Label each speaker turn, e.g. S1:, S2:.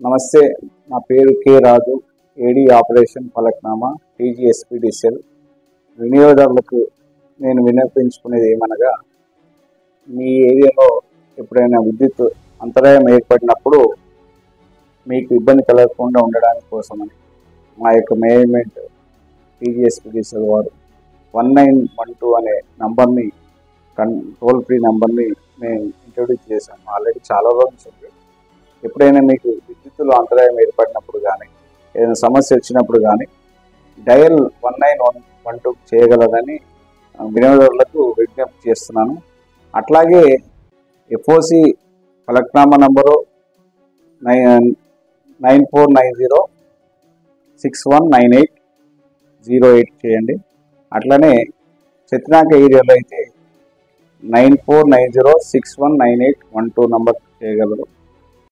S1: నమస్తే, నా పేరు కె రాజు. ఏడీ ఆపరేషన్ ఫలక్నామా టీజీఎస్పీడీసీఎల్. వినియోగదారులకు నేను విన్నపించుకునేది ఏమనగా, మీ ఏరియాలో ఎప్పుడైనా విద్యుత్ అంతరాయం ఏర్పడినప్పుడు మీకు ఇబ్బంది కలగకుండా ఉండడానికి కోసమని మా యొక్క మేనేజ్మెంట్ టీజీఎస్పీడీసీఎల్ వారు 1912 అనే నంబర్ని టోల్ ఫ్రీ నెంబర్ని మేము ఇంట్రొడ్యూస్ చేశాము. ఆల్రెడీ చాలా రోజులు ఉంది. ఎప్పుడైనా మీకు విద్యుత్తులో అంతరాయం ఏర్పడినప్పుడు కానీ, ఏదైనా సమస్య వచ్చినప్పుడు కానీ డయల్ 1912 చేయగలరని వినియోగదారులకు విజ్ఞప్తి చేస్తున్నాను. అట్లాగే ఎఫ్ఓసి ఫలక్నామా నంబరు 9490619808 చేయండి. అట్లనే సత్యనాక ఏరియాలో అయితే 9490619812 నంబర్ చేయగలరు.